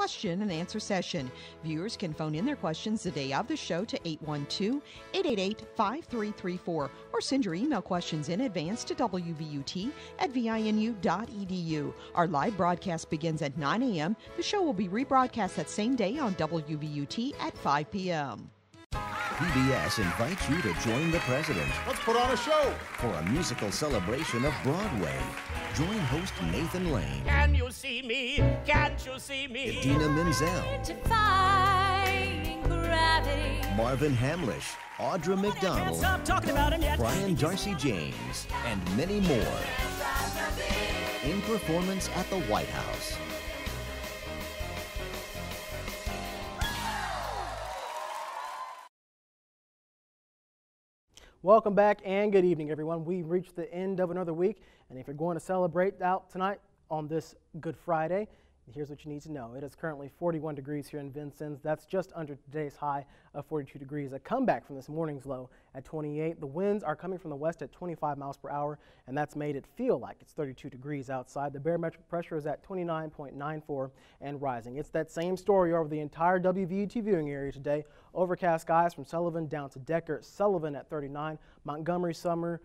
question and answer session. Viewers can phone in their questions the day of the show to 812-888-5334 or send your email questions in advance to WVUT@VINU.edu. Our live broadcast begins at 9 a.m. The show will be rebroadcast that same day on WVUT at 5 p.m. PBS invites you to join the president. Let's put on a show for a musical celebration of Broadway. Join host Nathan Lane. Can you see me? Can't you see me? Idina Menzel. Defying gravity. Marvin Hamlish. Audra McDonald. Stop talking about him yet. Brian Darcy James. And many more. In performance at the White House. Welcome back and good evening, everyone. We've reached the end of another week, and if you're going to celebrate out tonight on this Good Friday, here's what you need to know. It is currently 41 degrees here in Vincennes. That's just under today's high of 42 degrees. A comeback from this morning's low at 28. The winds are coming from the west at 25 miles per hour, and that's made it feel like it's 32 degrees outside. The barometric pressure is at 29.94 and rising. It's that same story over the entire WVUT viewing area today. Overcast skies from Sullivan down to Decker. Sullivan at 39, Montgomery, Sumner,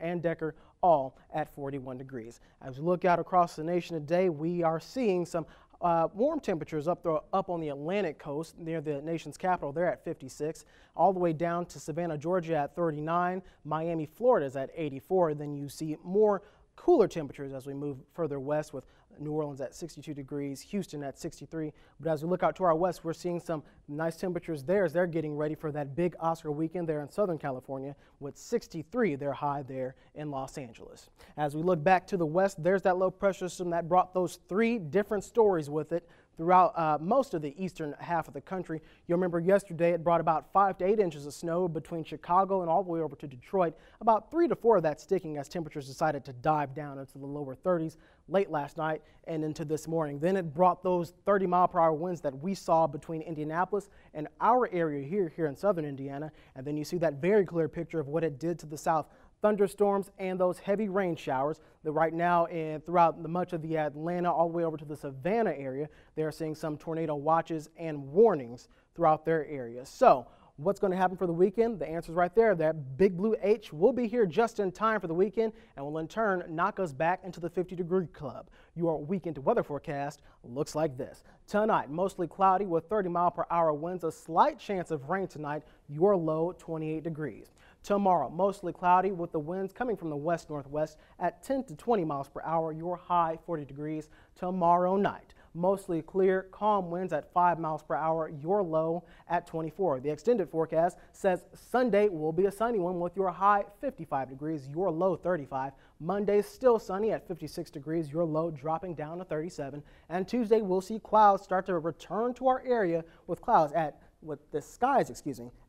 and Decker all at 41 degrees. As we look out across the nation today, we are seeing some warm temperatures up on the Atlantic coast near the nation's capital. They're at 56, all the way down to Savannah, Georgia at 39. Miami, Florida is at 84. Then you see more cooler temperatures as we move further west, with New Orleans at 62 degrees, Houston at 63. But as we look out to our west, we're seeing some nice temperatures there as they're getting ready for that big Oscar weekend there in Southern California, with 63 their high there in Los Angeles. As we look back to the west, there's that low pressure system that brought those three different stories with it throughout most of the eastern half of the country. You'll remember yesterday it brought about 5 to 8 inches of snow between Chicago and all the way over to Detroit, about 3 to 4 of that sticking as temperatures decided to dive down into the lower 30s late last night and into this morning. Then it brought those 30-mile-per-hour winds that we saw between Indianapolis and our area here in southern Indiana, and then you see that very clear picture of what it did to the south. Thunderstorms and those heavy rain showers that right now throughout much of the Atlanta all the way over to the Savannah area, they're seeing some tornado watches and warnings throughout their area. So what's going to happen for the weekend? The answer is right there. That big blue H will be here just in time for the weekend and will in turn knock us back into the 50-degree club. Your weekend weather forecast looks like this. Tonight, mostly cloudy with 30-mile-per-hour winds, a slight chance of rain tonight, your low 28 degrees. Tomorrow, mostly cloudy with the winds coming from the west-northwest at 10 to 20 miles per hour, your high 40 degrees. Tomorrow night, mostly clear, calm winds at 5 miles per hour, your low at 24. The extended forecast says Sunday will be a sunny one with your high 55 degrees, your low 35. Monday still sunny at 56 degrees, your low dropping down to 37. And Tuesday we'll see clouds start to return to our area with clouds at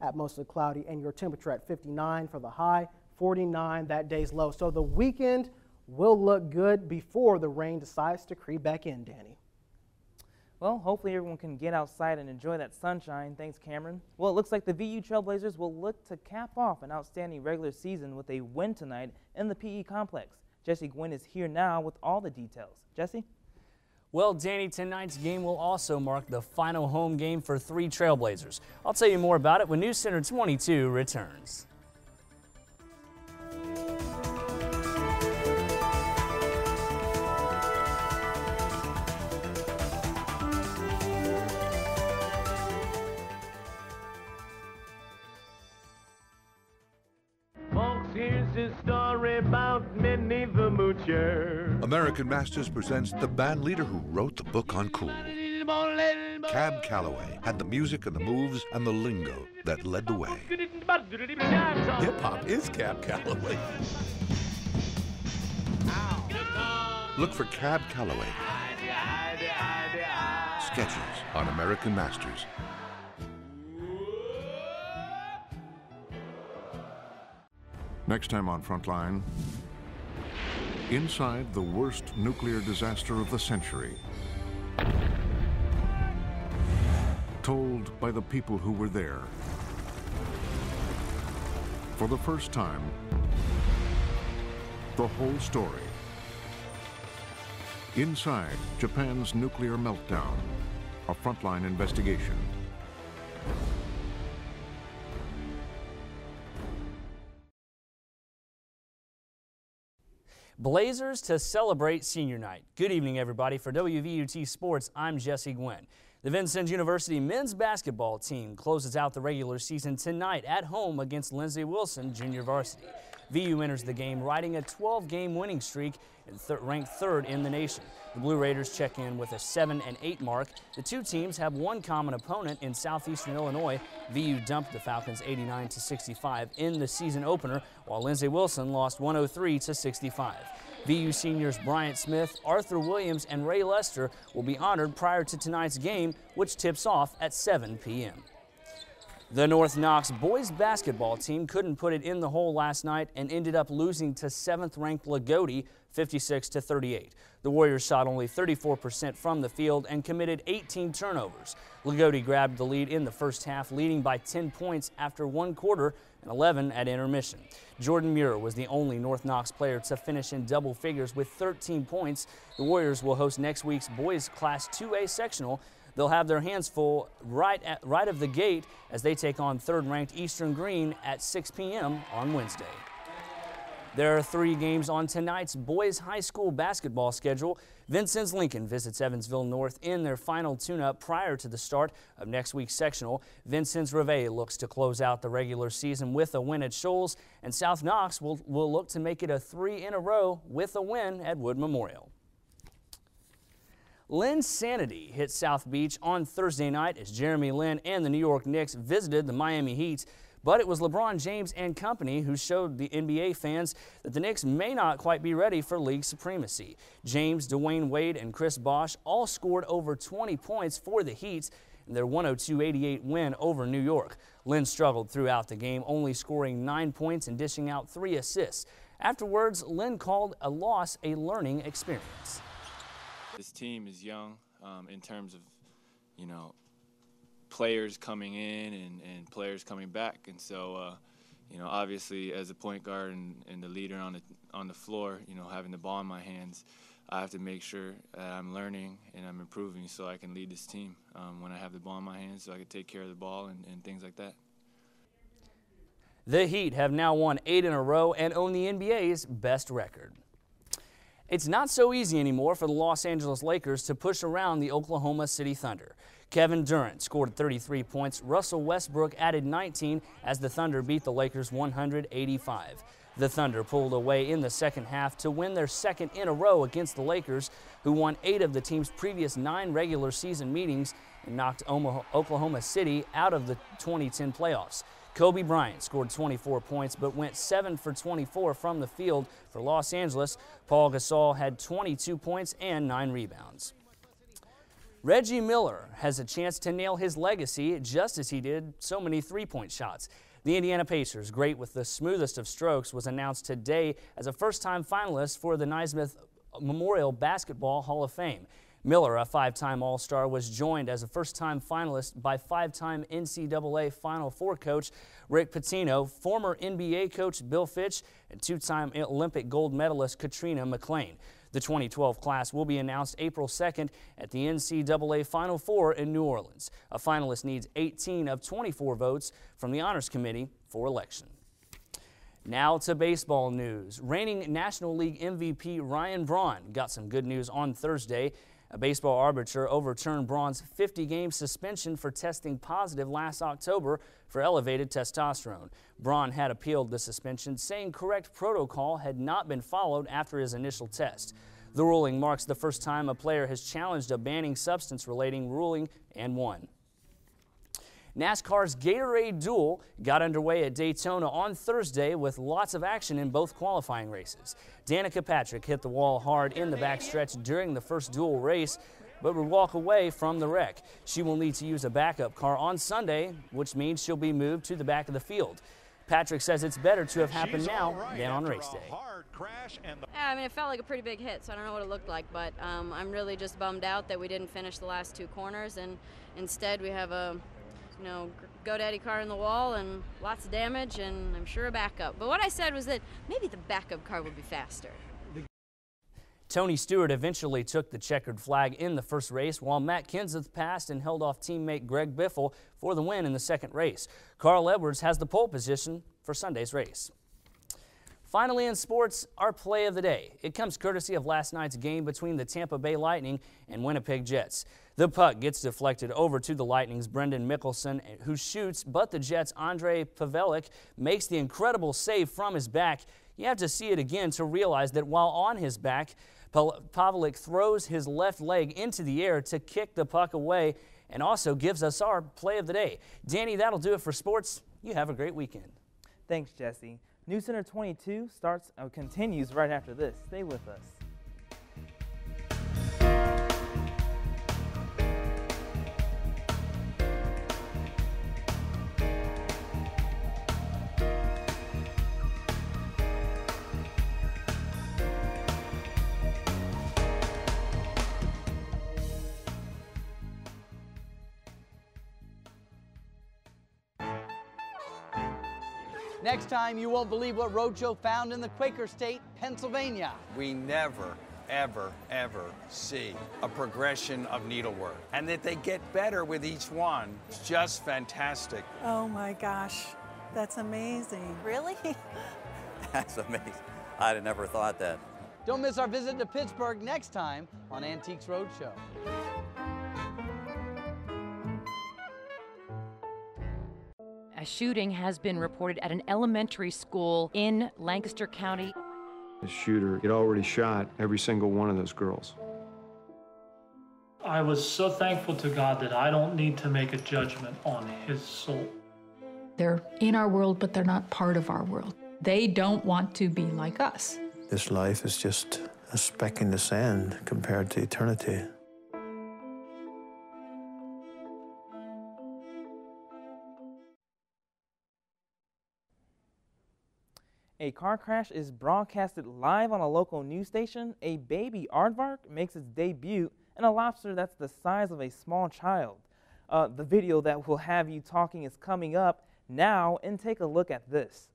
at mostly cloudy, and your temperature at 59 for the high, 49 that day's low. So the weekend will look good before the rain decides to creep back in, Danny. Well, hopefully everyone can get outside and enjoy that sunshine. Thanks, Cameron. Well, it looks like the VU Trailblazers will look to cap off an outstanding regular season with a win tonight in the PE complex. Jesse Gwynn is here now with all the details. Jesse? Well, Danny, tonight's game will also mark the final home game for 3 Trailblazers. I'll tell you more about it when News Center 22 returns. Here's a story about Minnie the Moocher. American Masters presents the band leader who wrote the book on cool. Cab Calloway had the music and the moves and the lingo that led the way. Hip-hop is Cab Calloway. Look for Cab Calloway. Sketches on American Masters. Next time on Frontline, inside the worst nuclear disaster of the century. Told by the people who were there. For the first time, the whole story. Inside Japan's nuclear meltdown a frontline investigation. Blazers to celebrate senior night. Good evening, everybody. For WVUT Sports, I'm Jesse Gwynn. The Vincennes University men's basketball team closes out the regular season tonight at home against Lindsey Wilson Junior Varsity. VU enters the game riding a 12-game winning streak and ranked third in the nation. The Blue Raiders check in with a 7-8 mark. The two teams have one common opponent in southeastern Illinois. VU dumped the Falcons 89-65 in the season opener, while Lindsey Wilson lost 103-65. VU seniors Bryant Smith, Arthur Williams, and Ray Lester will be honored prior to tonight's game, which tips off at 7 p.m. The North Knox boys basketball team couldn't put it in the hole last night and ended up losing to 7th-ranked Lagodi 56-38. The Warriors shot only 34% from the field and committed 18 turnovers. Lagodi grabbed the lead in the first half, leading by 10 points after one quarter and 11 at intermission. Jordan Muir was the only North Knox player to finish in double figures with 13 points. The Warriors will host next week's boys Class 2A sectional. They'll have their hands full right of the gate as they take on third-ranked Eastern Green at 6 p.m. on Wednesday. There are 3 games on tonight's boys high school basketball schedule. Vincennes Lincoln visits Evansville North in their final tune-up prior to the start of next week's sectional. Vincennes Reveille looks to close out the regular season with a win at Shoals, and South Knox will look to make it a 3 in a row with a win at Wood Memorial. Lynn Sanity hit South Beach on Thursday night as Jeremy Lin and the New York Knicks visited the Miami Heat. But it was LeBron James and company who showed the NBA fans that the Knicks may not quite be ready for league supremacy. James, Dwayne Wade, and Chris Bosh all scored over 20 points for the Heat in their 102-88 win over New York. Lin struggled throughout the game, only scoring 9 points and dishing out 3 assists. Afterwards, Lin called a loss a learning experience. This team is young in terms of, players coming in and players coming back, and so obviously as a point guard and the leader on the floor, having the ball in my hands, I have to make sure that I'm learning and I'm improving so I can lead this team when I have the ball in my hands, so I can take care of the ball and things like that. The Heat have now won 8 in a row and own the NBA's best record. It's not so easy anymore for the Los Angeles Lakers to push around the Oklahoma City Thunder. Kevin Durant scored 33 points. Russell Westbrook added 19 as the Thunder beat the Lakers 185. The Thunder pulled away in the second half to win their 2nd in a row against the Lakers, who won 8 of the team's previous 9 regular season meetings and knocked Oklahoma City out of the 2010 playoffs. Kobe Bryant scored 24 points but went 7 for 24 from the field for Los Angeles. Paul Gasol had 22 points and 9 rebounds. Reggie Miller has a chance to nail his legacy just as he did so many three-point shots. The Indiana Pacers, great with the smoothest of strokes, was announced today as a first-time finalist for the Naismith Memorial Basketball Hall of Fame. Miller, a 5-time All-Star, was joined as a first-time finalist by 5-time NCAA Final Four coach Rick Pitino, former NBA coach Bill Fitch, and 2-time Olympic gold medalist Katrina McClain. The 2012 class will be announced April 2nd at the NCAA Final Four in New Orleans. A finalist needs 18 of 24 votes from the Honors Committee for election. Now to baseball news. Reigning National League MVP Ryan Braun got some good news on Thursday. A baseball arbiter overturned Braun's 50-game suspension for testing positive last October for elevated testosterone. Braun had appealed the suspension, saying correct protocol had not been followed after his initial test. The ruling marks the first time a player has challenged a banning substance-relating ruling and won. NASCAR's Gatorade Duel got underway at Daytona on Thursday with lots of action in both qualifying races. Danica Patrick hit the wall hard in the backstretch during the first duel race, but would walk away from the wreck. She will need to use a backup car on Sunday, which means she'll be moved to the back of the field. Patrick says it's better to have happened now than on race day. Yeah, it felt like a pretty big hit, so I don't know what it looked like, but I'm really just bummed out that we didn't finish the last 2 corners, and instead we have a GoDaddy car in the wall and lots of damage, and I'm sure a backup. But what I said was that maybe the backup car would be faster. Tony Stewart eventually took the checkered flag in the first race, while Matt Kenseth passed and held off teammate Greg Biffle for the win in the second race. Carl Edwards has the pole position for Sunday's race. Finally in sports, our play of the day. It comes courtesy of last night's game between the Tampa Bay Lightning and Winnipeg Jets. The puck gets deflected over to the Lightning's Brendan Mickelson, who shoots, but the Jets' Andrei Pavelec makes the incredible save from his back. You have to see it again to realize that while on his back, Pavelec throws his left leg into the air to kick the puck away and also gives us our play of the day. Danny, that'll do it for sports. You have a great weekend. Thanks, Jesse. News Center 22 continues right after this. Stay with us. Next time, you won't believe what Roadshow found in the Quaker State, Pennsylvania. We never, ever, ever see a progression of needlework. And that they get better with each one. It's just fantastic. Oh my gosh, that's amazing. Really? That's amazing. I'd have never thought that. Don't miss our visit to Pittsburgh next time on Antiques Roadshow. A shooting has been reported at an elementary school in Lancaster County. The shooter had already shot every single one of those girls. I was so thankful to God that I don't need to make a judgment on his soul. They're in our world, but they're not part of our world. They don't want to be like us. This life is just a speck in the sand compared to eternity. A car crash is broadcasted live on a local news station. A baby aardvark makes its debut, and a lobster that's the size of a small child. The video that will have you talking is coming up now, and take a look at this.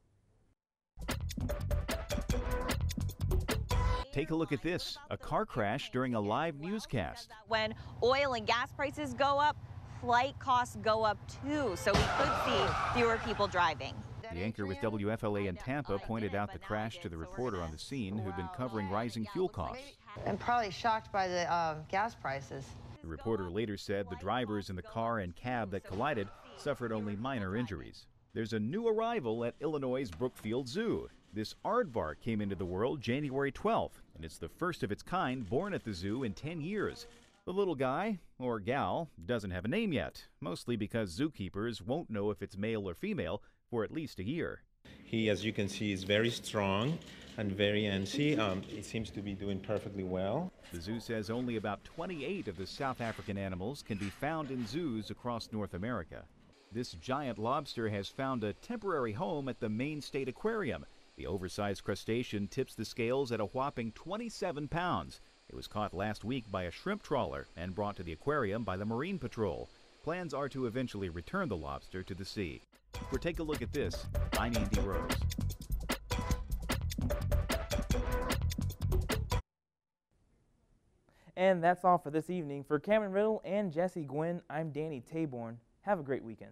Take a look at this, a car crash during a live newscast. When oil and gas prices go up, flight costs go up too, so we could see fewer people driving. The anchor with WFLA in Tampa pointed out the crash to the reporter on the scene who'd been covering rising fuel costs. I'm probably shocked by the gas prices. The reporter later said the drivers in the car and cab that collided suffered only minor injuries. There's a new arrival at Illinois' Brookfield Zoo. This aardvark came into the world January 12th, and it's the first of its kind born at the zoo in 10 years. The little guy, or gal, doesn't have a name yet, mostly because zookeepers won't know if it's male or female for at least a year. He, as you can see, is very strong and very antsy. He seems to be doing perfectly well. The zoo says only about 28 of the South African animals can be found in zoos across North America. This giant lobster has found a temporary home at the Maine State Aquarium. The oversized crustacean tips the scales at a whopping 27 pounds. It was caught last week by a shrimp trawler and brought to the aquarium by the Marine Patrol. Plans are to eventually return the lobster to the sea. For Take a Look at This, I'm Andy Rose. And that's all for this evening. For Cameron Riddle and Jesse Gwynn, I'm Danny Taborn. Have a great weekend.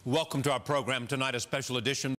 Welcome to our program tonight, a special edition.